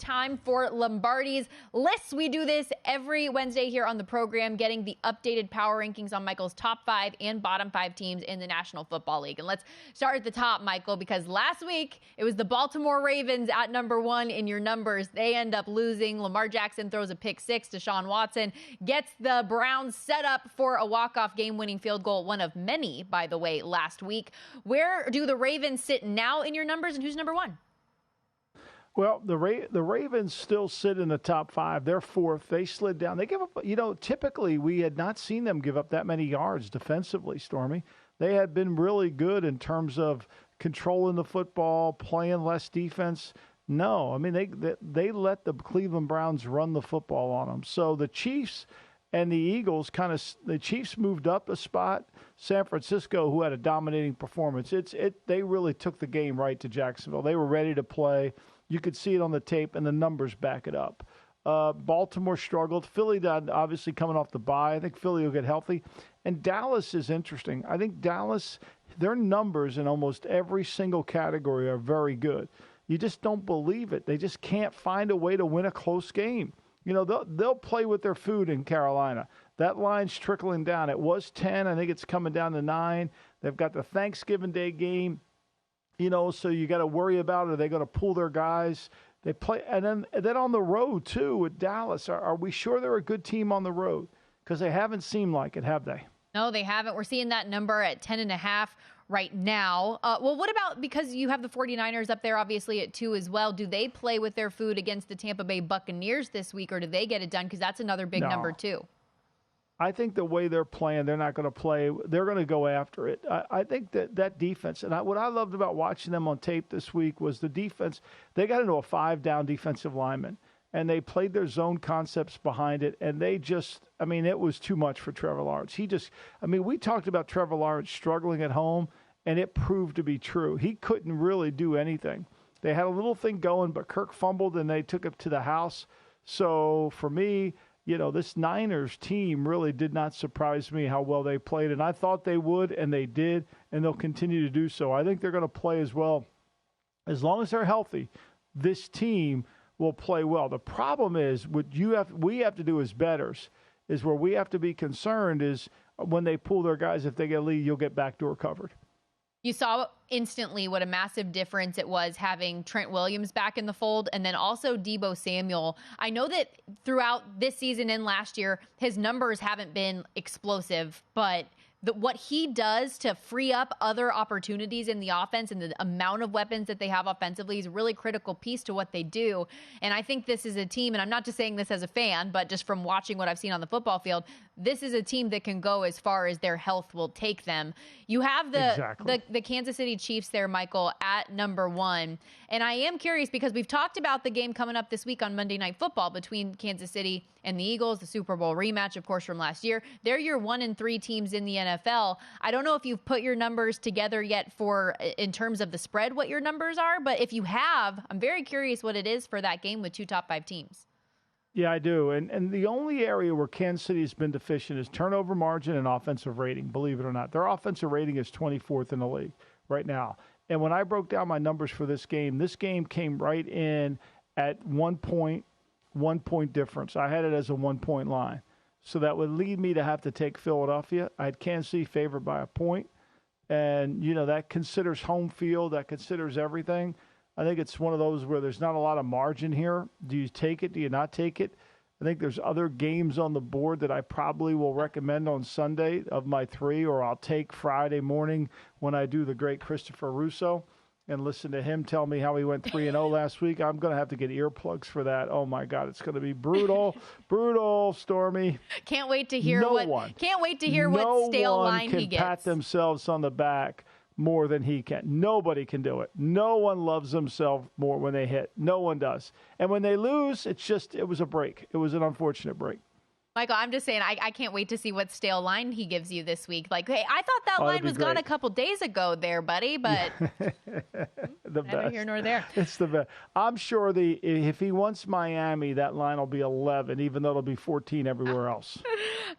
time for Lombardi's lists. We do this every Wednesday here on the program, getting the updated power rankings on Michael's top 5 and bottom 5 teams in the National Football League. And let's start at the top, Michael, because last week it was the Baltimore Ravens at number 1 in your numbers. They end up losing. Lamar Jackson throws a pick 6 to Deshaun Watson, gets the Browns set up for a walk-off game-winning field goal, one of many, by the way, last week. Where do the Ravens sit now in your numbers, and who's number 1? Well, the Ravens still sit in the top 5. They're 4th. They slid down. They give up, typically we had not seen them give up that many yards defensively, Stormy. They had been really good in terms of controlling the football, playing less defense. No, I mean, they let the Cleveland Browns run the football on them. So the Chiefs and the Eagles the Chiefs moved up a spot. San Francisco, who had a dominating performance, they really took the game right to Jacksonville. They were ready to play. You could see it on the tape, and the numbers back it up. Baltimore struggled. Philly, obviously coming off the bye. I think Philly will get healthy. And Dallas is interesting. I think Dallas, their numbers in almost every single category are very good. You just don't believe it. They just can't find a way to win a close game. They'll play with their food in Carolina. That line's trickling down. It was 10. I think it's coming down to 9. They've got the Thanksgiving Day game. So you got to worry about, are they going to pull their guys? They play, and then on the road too with Dallas. Are we sure they're a good team on the road? Because they haven't seemed like it, have they? No, they haven't. We're seeing that number at 10.5 right now. Well, what about, because you have the 49ers up there obviously at 2 as well, do they play with their food against the Tampa Bay Buccaneers this week, or do they get it done? Because that's another big number too. I think the way they're playing, they're not going to play. They're going to go after it. I think that defense, and what I loved about watching them on tape this week was the defense. They got into a 5-down defensive lineman, and they played their zone concepts behind it, and they just, it was too much for Trevor Lawrence. We talked about Trevor Lawrence struggling at home, and it proved to be true. He couldn't really do anything. They had a little thing going, but Kirk fumbled, and they took it to the house. So for me, this Niners team really did not surprise me how well they played, and I thought they would, and they did, and they'll continue to do so. I think they're going to play as well. As long as they're healthy, this team will play well. The problem is, what we have to do as bettors is where we have to be concerned is when they pull their guys, if they get a lead, you'll get backdoor covered. You saw instantly what a massive difference it was having Trent Williams back in the fold, and then also Deebo Samuel. I know that throughout this season and last year, his numbers haven't been explosive, but what he does to free up other opportunities in the offense and the amount of weapons that they have offensively is a really critical piece to what they do. And I think this is a team, and I'm not just saying this as a fan, but just from watching what I've seen on the football field, this is a team that can go as far as their health will take them. You have the Kansas City Chiefs there, Michael, at number 1. And I am curious because we've talked about the game coming up this week on Monday Night Football between Kansas City and the Eagles, the Super Bowl rematch, of course, from last year. They're your 1 and 3 teams in the NFL. I don't know if you've put your numbers together yet in terms of the spread, what your numbers are, but if you have, I'm very curious what it is for that game with 2 top 5 teams. Yeah, I do. And the only area where Kansas City has been deficient is turnover margin and offensive rating, believe it or not. Their offensive rating is 24th in the league right now. And when I broke down my numbers for this game came right in at 1 point difference. I had it as a 1-point line. So that would lead me to have to take Philadelphia. I had Kansas City favored by a point. And, that considers home field. That considers everything. I think it's one of those where there's not a lot of margin here. Do you take it? Do you not take it? I think there's other games on the board that I probably will recommend on Sunday of my 3, or I'll take Friday morning when I do the great Christopher Russo and listen to him tell me how he went 3-0 last week. I'm going to have to get earplugs for that. Oh my God, it's going to be brutal, Stormy. Can't wait to hear what stale line he gets. No one can pat themselves on the back more than he can. Nobody can do it. No one loves themselves more when they hit. No one does. And when they lose, it was a break. It was an unfortunate break. Michael, I'm just saying, I can't wait to see what stale line he gives you this week. Like, hey, I thought that line was gone a couple days ago there, buddy, but the neither best. here nor there. It's the best. I'm sure if he wants Miami, that line will be 11, even though it'll be 14 everywhere else.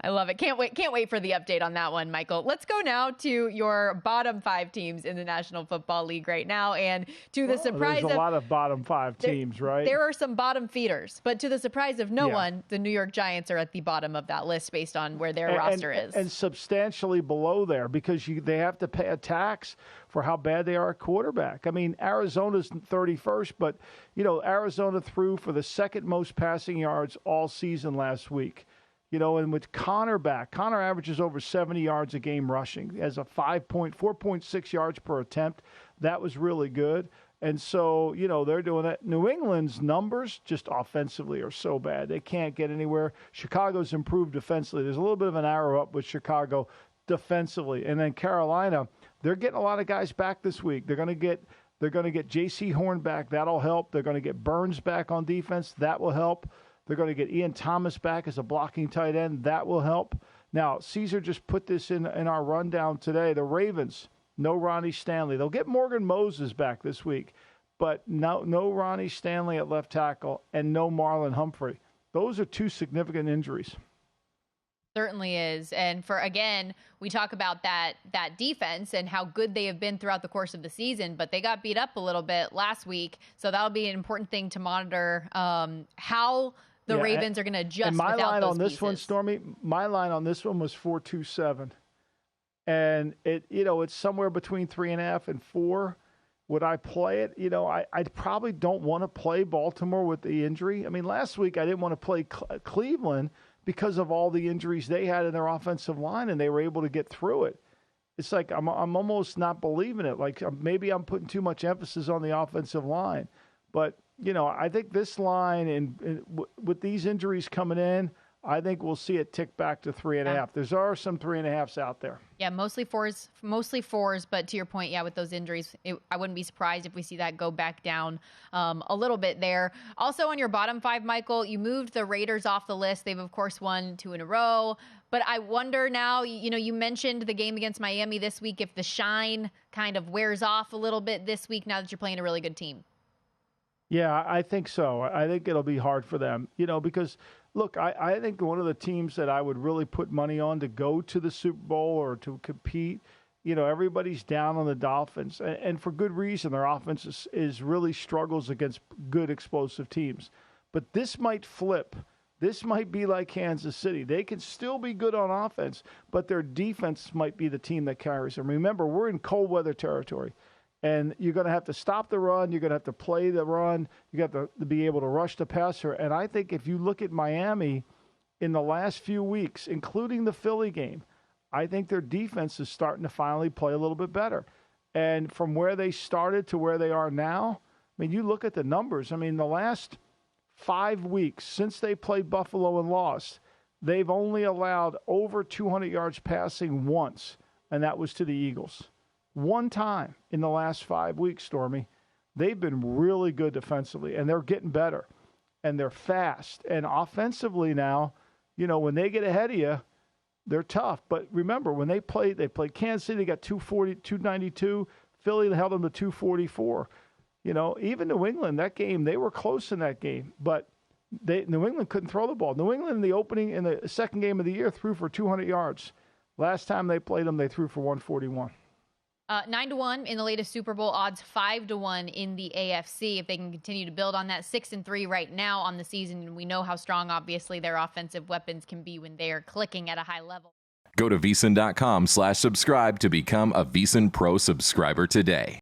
I love it. Can't wait for the update on that one, Michael. Let's go now to your bottom 5 teams in the National Football League right now. And to the surprise there's a lot of bottom 5 teams, right? There are some bottom feeders, but to the surprise of no one, the New York Giants are at the bottom of that list based on where their roster is. And substantially below there because they have to pay a tax for how bad they are at quarterback. I mean, Arizona's 31st, but, Arizona threw for the second most passing yards all season last week. And with Connor back, Connor averages over 70 yards a game rushing. He has a 4.6 yards per attempt. That was really good. And so, they're doing that. New England's numbers just offensively are so bad. They can't get anywhere. Chicago's improved defensively. There's a little bit of an arrow up with Chicago defensively. And then Carolina, they're getting a lot of guys back this week. They're going to get J.C. Horn back. That'll help. They're going to get Burns back on defense. That will help. They're going to get Ian Thomas back as a blocking tight end. That will help. Now, Caesar just put this in our rundown today. The Ravens, no Ronnie Stanley. They'll get Morgan Moses back this week, but no Ronnie Stanley at left tackle and no Marlon Humphrey. Those are 2 significant injuries. Certainly is. And we talk about that defense and how good they have been throughout the course of the season, but they got beat up a little bit last week. So that'll be an important thing to monitor, how the Ravens are going to adjust. And my line on this pieces. one, Stormy, my line on this one was 4.27. And it's somewhere between 3.5 and 4. Would I play it? I probably don't want to play Baltimore with the injury. I mean, last week I didn't want to play Cleveland because of all the injuries they had in their offensive line, and they were able to get through it. It's like I'm almost not believing it. Like maybe I'm putting too much emphasis on the offensive line. But, I think this line, and with these injuries coming in, I think we'll see it tick back to 3.5. Yeah. There are some 3.5s out there. Yeah, mostly fours. But to your point, with those injuries, I wouldn't be surprised if we see that go back down a little bit there. Also, on your bottom 5, Michael, you moved the Raiders off the list. They've, of course, won 2 in a row. But I wonder now, you mentioned the game against Miami this week, if the shine kind of wears off a little bit this week now that you're playing a really good team. Yeah, I think so. I think it'll be hard for them, because, look, I think one of the teams that I would really put money on to go to the Super Bowl or to compete, everybody's down on the Dolphins, and for good reason. Their offense is really struggles against good explosive teams. But this might flip. This might be like Kansas City. They can still be good on offense, but their defense might be the team that carries them. Remember, we're in cold weather territory. And you're going to have to stop the run. You're going to have to play the run. You have to be able to rush the passer. And I think if you look at Miami in the last few weeks, including the Philly game, I think their defense is starting to finally play a little bit better. And from where they started to where they are now, I mean, you look at the numbers. I mean, the last 5 weeks since they played Buffalo and lost, they've only allowed over 200 yards passing once, and that was to the Eagles. One time in the last 5 weeks, Stormy. They've been really good defensively, and they're getting better, and they're fast. And offensively now, when they get ahead of you, they're tough. But remember, when they played Kansas City, they got 240, 292. Philly held them to 244. Even New England, that game, they were close in that game, but New England couldn't throw the ball. New England in the second game of the year threw for 200 yards. Last time they played them, they threw for 141. 9-1 in the latest Super Bowl odds, 5-1 in the AFC. If they can continue to build on that, 6-3 right now on the season, and we know how strong, obviously, their offensive weapons can be when they are clicking at a high level. Go to VSiN.com/subscribe to become a VSiN Pro subscriber today.